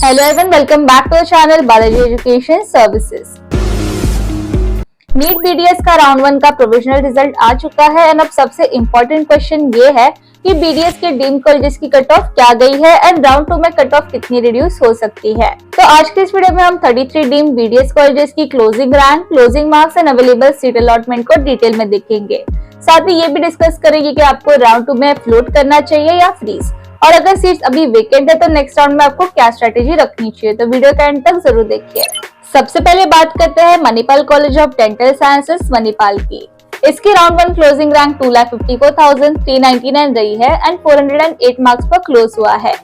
Hello everyone, welcome back to the channel Balaji Education Services. NEET BDS का round 1 का provisional result आ चुका है and अब सबसे इम्पोर्टेंट क्वेश्चन ये है कि बीडीएस के डीम्ड कॉलेजेस की कट ऑफ क्या गई है एंड राउंड 2 में कट ऑफ कितनी रिड्यूस हो सकती है। तो आज के इस वीडियो में हम 33 डीम्ड बीडीएस कॉलेजेस की closing rank, closing marks and available seat allotment को डिटेल में देखेंगे। साथ ही ये भी डिस्कस करेंगे कि आपको राउंड 2 में फ्लोट करना चाहिए या फ्रीज, और अगर सीट्स अभी वेकेंट है तो नेक्स्ट राउंड में आपको क्या स्ट्रेटेजी रखनी चाहिए। तो वीडियो के एंड तक जरूर देखिए। सबसे पहले बात करते हैं Manipal college of dental sciences Manipal की। इसकी राउंड 1 क्लोजिंग रैंक 2,54,399 रही है एंड 408 मार्क्स पर क्लोज हुआ है।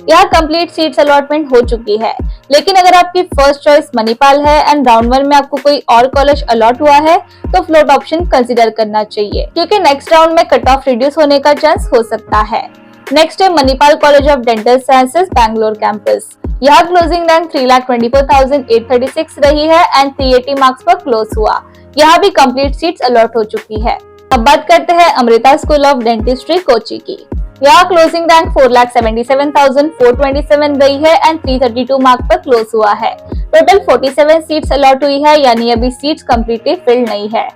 यहाँ कंप्लीट सीट्स अलॉटमेंट हो चुकी है, लेकिन अगर आपकी फर्स्ट चॉइस मणिपाल है एंड राउंड 1 में आपको कोई और कॉलेज अलॉट हुआ है तो फ्लोट ऑप्शन कंसिडर करना चाहिए, क्योंकि नेक्स्ट राउंड में कट ऑफ रिड्यूस होने का चांस हो सकता है। नेक्स्ट है Manipal college of dental sciences Bangalore campus. यहाँ क्लोजिंग रैंक 3,24,836 रही है एंड 380 मार्क्स पर क्लोज हुआ। यहाँ भी कंप्लीट सीट्स अलॉट हो चुकी है। अब बात करते हैं Amrita school of dentistry Kochi की। यहाँ क्लोजिंग रैंक 4,77,427 रही है एंड 332 मार्क्स पर क्लोज हुआ है। टोटल 47 सीट्स अलॉट हुई है, यानी अभी सीट्स कम्प्लीटली फिल्ड नहीं है,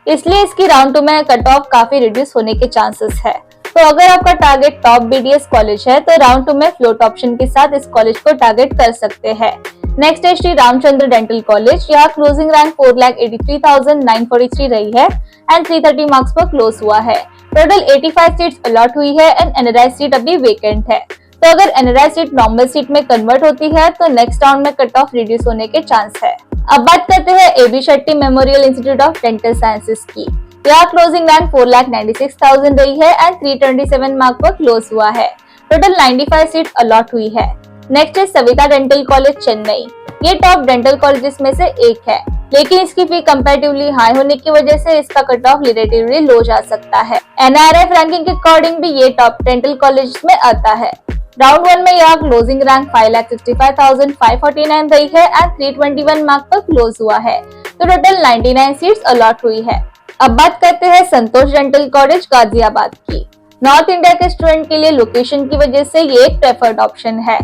इसलिए इसकी राउंड 2 में कट ऑफ काफी रिड्यूस होने के चांसेस है। तो अगर आपका टारगेट टॉप बीडीएस कॉलेज है तो राउंड 2 में फ्लोट ऑप्शन के साथ इस कॉलेज को टारगेट कर सकते हैं। नेक्स्ट है श्री रामचंद्र डेंटल कॉलेज। यहाँ क्लोजिंग रैंक 4,83,943 रही है एंड 330 मार्क्स पर क्लोज हुआ है। टोटल 85 सीट्स अलॉट हुई है एंड एनआरआई सीट अभी वेकेंट है। तो अगर एनआरआई सीट नॉर्मल सीट में कन्वर्ट होती है तो नेक्स्ट राउंड में कट ऑफ रिड्यूस होने के चांस है। अब बात करते हैं AB Shetty memorial institute of dental sciences की। यहाँ क्लोजिंग रैंक 4,96,000 रही है एंड 327 मार्क पर क्लोज हुआ है। टोटल 95 सीट्स अलॉट हुई है। नेक्स्ट है सविता डेंटल कॉलेज चेन्नई। ये टॉप डेंटल कॉलेजेस में से एक है, लेकिन इसकी फी कंपैरेटिवली हाई होने की वजह से इसका कट ऑफ रिलेटिवली लो जा सकता है। एनआरएफ रैंकिंग के अकॉर्डिंग भी ये टॉप डेंटल कॉलेजेस में आता है। राउंड 1 में यहाँ क्लोजिंग रैंक 5,65,549 रही है एंड 321 मार्क पर क्लोज हुआ है। तो टोटल 99 सीट्स अलॉट हुई है। अब बात करते हैं संतोष डेंटल कॉलेज गाजियाबाद की। नॉर्थ इंडिया के स्टूडेंट के लिए लोकेशन की वजह से ये एक प्रेफर्ड ऑप्शन है।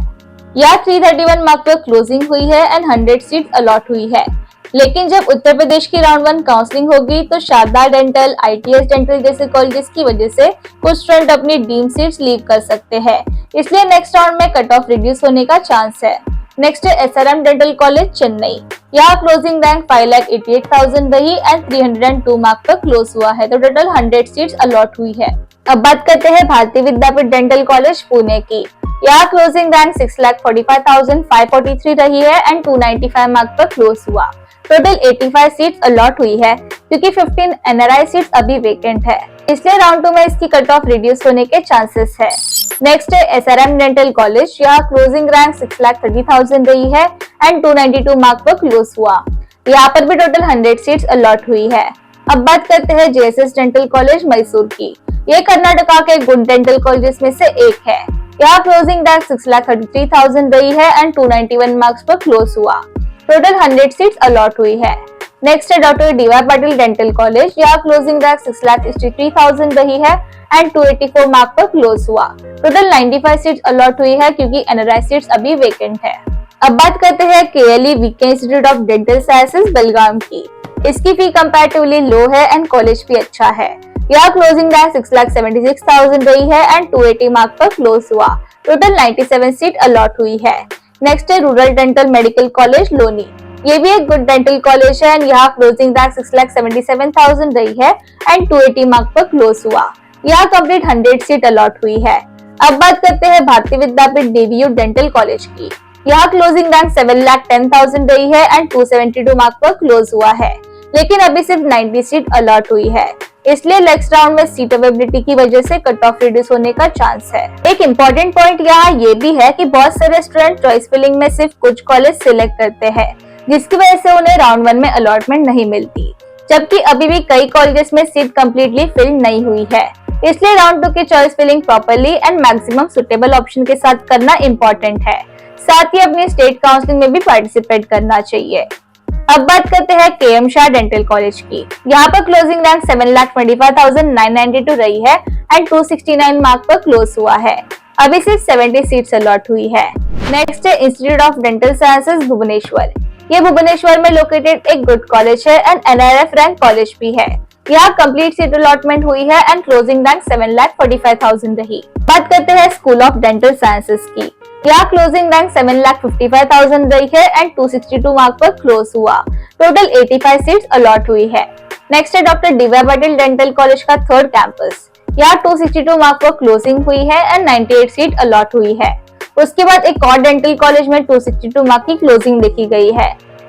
यहाँ 331 मार्क पर क्लोजिंग हुई है एंड 100 सीट अलॉट हुई है, लेकिन जब उत्तर प्रदेश की राउंड 1 काउंसलिंग होगी तो शारदा डेंटल, आईटीएस डेंटल जैसे कॉलेजेस की वजह से कुछ स्टूडेंट अपनी डीम सीट्स लीव कर सकते हैं, इसलिए नेक्स्ट राउंड में कट ऑफ रिड्यूस होने का चांस है। नेक्स्ट है एसआरएम डेंटल कॉलेज चेन्नई। यहाँ क्लोजिंग रैंक 5,88,000 रही एंड 302 मार्क पर क्लोज हुआ है। तो टोटल 100 सीट्स अलॉट हुई है। अब बात करते हैं भारतीय विद्यापीठ डेंटल कॉलेज पुणे की। यहाँ क्लोजिंग रैंक 6,45,543 रही है एंड 295 मार्क पर क्लोज हुआ। टोटल 85 सीट्स अलॉट हुई है, क्योंकि 15 एनआरआई सीट्स अभी वेकेंट है, इसलिए राउंड 2 में इसकी कट ऑफ रिड्यूस होने के चांसेस है। नेक्स्ट है एसआरएम डेंटल कॉलेज। यहाँ क्लोजिंग रैंक 6,30,000 रही है एंड 292 मार्क पर क्लोज हुआ। यहाँ पर भी टोटल 100 सीट्स अलॉट हुई है। अब बात करते हैं जेएसएस डेंटल कॉलेज मैसूर की। ये कर्नाटका के गुड डेंटल कॉलेजेस में से एक है। यहाँ क्लोजिंग रैंक 6,33,000 रही है एंड 291 मार्क्स पर क्लोज हुआ। टोटल 100 सीट्स अलॉट हुई है। नेक्स्ट है doctor DY Patil dental college. यहाँ क्लोजिंग रैंक 6,63,000 रही है एंड 284 मार्क पर क्लोज हुआ। टोटल 95 सीट्स अलॉट हुई है, क्योंकि एनआरआई सीट्स अभी वेकेंट है। अब बात करते हैं KLE VK institute of dental sciences Belgaum की। इसकी फी कंपैरेटिवली लो है एंड कॉलेज भी अच्छा है। यहाँ क्लोजिंग रैंक 6,76,000 रही है एंड 280 मार्क पर क्लोज हुआ। टोटल 97 सीट अलॉट हुई है। नेक्स्ट है rural dental medical college Loni. ये भी एक गुड डेंटल कॉलेज है एंड यहाँ क्लोजिंग रैंक 6,77,000 रही है एंड 280 मार्क पर क्लोज हुआ। यहाँ कंप्लीट 100 सीट अलॉट हुई है। अब बात करते हैं भारतीय विद्यापीठ डीवीयू डेंटल कॉलेज की। यहाँ क्लोजिंग रैंक 7,10,000 रही है एंड 272 मार्क पर क्लोज हुआ है, लेकिन अभी सिर्फ 90 सीट अलॉट हुई है, इसलिए नेक्स्ट राउंड में सीट अवेलेबिलिटी की वजह से कट ऑफ रिड्यूस होने का चांस है। एक इम्पोर्टेंट पॉइंट यहाँ ये भी है कि बहुत सारे स्टूडेंट चॉइस फिलिंग में सिर्फ कुछ कॉलेज सिलेक्ट करते हैं, जिसकी वजह से उन्हें राउंड 1 में अलॉटमेंट नहीं मिलती, जबकि अभी भी कई कॉलेजेस में सीट कम्प्लीटली फिल नहीं हुई है। इसलिए राउंड 2 की choice filling properly and maximum suitable option के साथ करना इम्पोर्टेंट है। साथ ही अपनी स्टेट काउंसलिंग में भी पार्टिसिपेट करना चाहिए। अब बात करते हैं केएम शाह डेंटल कॉलेज की। यहाँ पर क्लोजिंग रैंक 7,25,992 रही है एंड 269 मार्क पर क्लोज हुआ है। अभी सिर्फ 70 सीट्स अलॉट हुई है। नेक्स्ट है institute of dental sciences Bhubaneswar. ये भुवनेश्वर में लोकेटेड एक गुड कॉलेज है एंड NRF रैंक कॉलेज भी है। यहाँ कंप्लीट सीट अलॉटमेंट हुई है एंड क्लोजिंग रैंक 7,45,000 रही। बात करते हैं स्कूल ऑफ डेंटल साइंसेज की। यहाँ क्लोजिंग रैंक 7,55,000 रही है एंड 262 मार्क पर क्लोज हुआ। टोटल 85 सीट्स अलॉट हुई है। नेक्स्ट है doctor D.Y.. Patil dental college का थर्ड कैंपस। यहाँ 262 मार्क पर क्लोजिंग हुई है एंड 98 सीट अलॉट हुई है। उसके बाद एक और डेंटल कॉलेज में 262 मार्क की क्लोजिंग देखी गई है।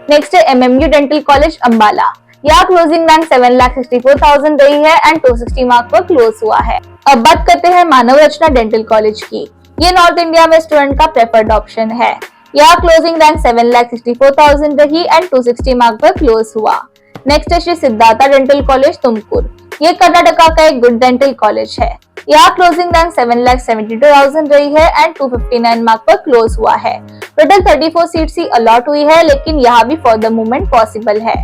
नेक्स्ट है MMU डेंटल कॉलेज अंबाला। यहाँ क्लोजिंग रैंक 7,64,000 रही है एंड 260 मार्क पर क्लोज हुआ है। अब बात करते हैं मानव रचना डेंटल कॉलेज की। ये नॉर्थ इंडिया में स्टूडेंट का प्रेफर्ड ऑप्शन है। यहाँ क्लोजिंग रैंक 7,64,000 रही एंड 260 मार्क पर क्लोज हुआ। नेक्स्ट है श्री सिद्धार्था डेंटल कॉलेज तुमकुर। ये कर्नाटका का एक गुड डेंटल कॉलेज है। यहाँ क्लोजिंग रैंक 7,72,000 रही है एंड 259 मार्क पर क्लोज हुआ है। टोटल 34 सीट्स ही अलॉट हुई है, लेकिन यहाँ भी फर्दर मूवमेंट पॉसिबल है।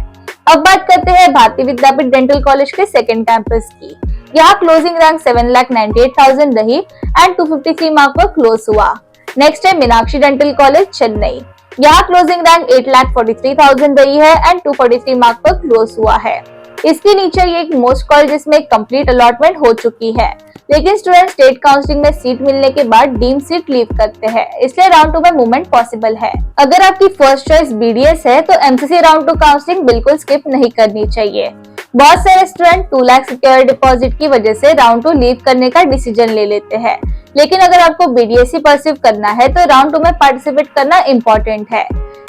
अब बात करते हैं भारतीय विद्यापीठ डेंटल कॉलेज के सेकंड कैंपस की। यहाँ क्लोजिंग रैंक 7,98,000 रही एंड 253 मार्क पर क्लोज हुआ। नेक्स्ट है मीनाक्षी डेंटल कॉलेज चेन्नई। यहाँ क्लोजिंग रैंक 8,43,000 रही है एंड 243 मार्क पर क्लोज हुआ है। इसके नीचे ये एक मोस्ट कॉलेज जिसमें कंप्लीट अलॉटमेंट हो चुकी है, लेकिन स्टूडेंट स्टेट काउंसलिंग में सीट मिलने के बाद डीम सीट लीव करते हैं, इसलिए राउंड 2 में मूवमेंट पॉसिबल है। अगर आपकी फर्स्ट चॉइस BDS है तो MCC राउंड 2 काउंसलिंग बिल्कुल स्किप नहीं करनी चाहिए। बहुत सारे स्टूडेंट 2 लाख सिक्योर डिपॉजिट की वजह से राउंड 2 लीव करने का डिसीजन ले लेते हैं, लेकिन अगर आपको BDS ही परस्यू करना है तो राउंड 2 में पार्टिसिपेट करना इम्पोर्टेंट है।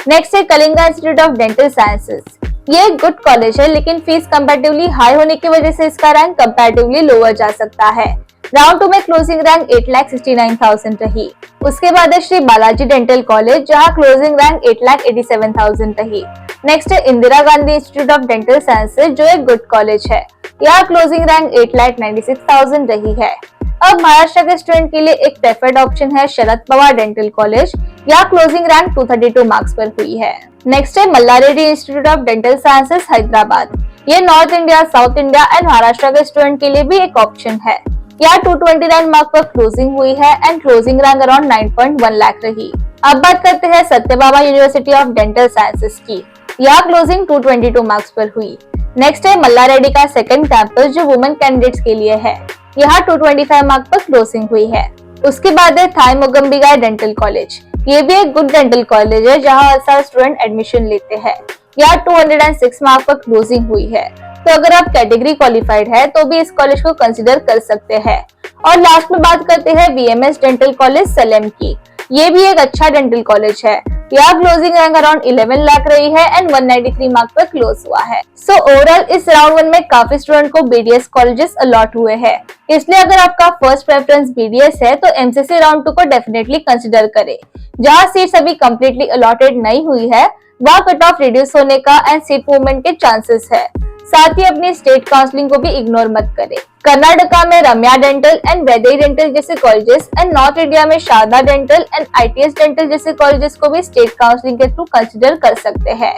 नेक्स्ट है Kalinga institute of dental sciences. ये एक गुड कॉलेज है, लेकिन फीस कंपैरेटिवली हाई होने की वजह से इसका रैंक कंपैरेटिवली लोअर जा सकता है। राउंड 2 में क्लोजिंग रैंक 8,69,000 रही। उसके बाद है श्री बालाजी डेंटल कॉलेज, जहां क्लोजिंग रैंक 8,87,000 रही। नेक्स्ट है Indira Gandhi institute of dental sciences, जो एक गुड कॉलेज है। यहाँ क्लोजिंग रैंक 8,96,000 रही है। अब महाराष्ट्र के स्टूडेंट के लिए एक प्रेफर्ड ऑप्शन है शरद पवार डेंटल कॉलेज। यहाँ क्लोजिंग रैंक 232 मार्क्स पर हुई है। नेक्स्ट है Mallareddy institute of dental sciences Hyderabad. ये North India, South India and Maharashtra के स्टूडेंट के लिए भी एक ऑप्शन है। यहाँ 229 मार्क पर क्लोजिंग हुई है and closing rank around 9.1 lakh रही। अब बात करते हैं Satyabhama university of dental sciences की। यहाँ क्लोजिंग 222 मार्क्स पर हुई। नेक्स्ट है मल्लारेड्डी का सेकंड कैंपस, जो वुमेन कैंडिडेट्स के लिए है। यहाँ 225 मार्क पर क्लोजिंग हुई है। उसके बाद है थाई मोगम्बिगाई डेंटल कॉलेज। ये भी एक गुड डेंटल कॉलेज है, जहाँ हर साल स्टूडेंट एडमिशन लेते हैं। यहाँ 206 मार्क पर क्लोजिंग हुई है। तो अगर आप कैटेगरी क्वालिफाइड है तो भी इस कॉलेज को कंसिडर कर सकते हैं। और लास्ट में बात करते हैं VMS डेंटल कॉलेज सलेम की। ये भी एक अच्छा डेंटल कॉलेज है। यहाँ क्लोजिंग रैंक अराउंड 11 लाख रही है एंड 193 मार्क पर क्लोज हुआ है। सो ओवरऑल इस राउंड 1 में काफी स्टूडेंट को BDS कॉलेजेस अलॉट हुए हैं, इसलिए अगर आपका फर्स्ट प्रेफरेंस BDS है तो MCC राउंड 2 को डेफिनेटली कंसिडर करें। जहाँ सीट्स अभी कम्प्लीटली अलॉटेड नहीं हुई है, वहाँ कट ऑफ रिड्यूस होने का एंड सीट मूवमेंट के चांसेस है। साथ ही अपनी स्टेट काउंसलिंग को भी इग्नोर मत करें। कर्नाटका में Ramya dental and Vaidehi dental जैसे कॉलेजेस एंड नॉर्थ इंडिया में Sharda dental and ITS dental जैसे कॉलेजेस को भी स्टेट काउंसलिंग के थ्रू कंसिडर कर सकते हैं।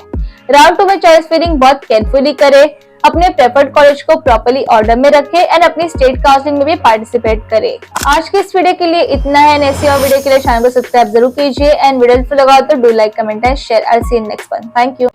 राउंड 2 में चॉइस फिलिंग बहुत केयरफुली करें, अपने प्रेफर्ड कॉलेज को प्रॉपर्ली ऑर्डर में रखें एंड अपनी स्टेट काउंसलिंग में भी पार्टिसिपेट करें। आज के इस वीडियो के लिए इतना है। ऐसी और वीडियो के लिए चैनल को सब्सक्राइब जरूर कीजिए एंड वीडियो लगा तो do like, comment and share. I see in next one. Thank you.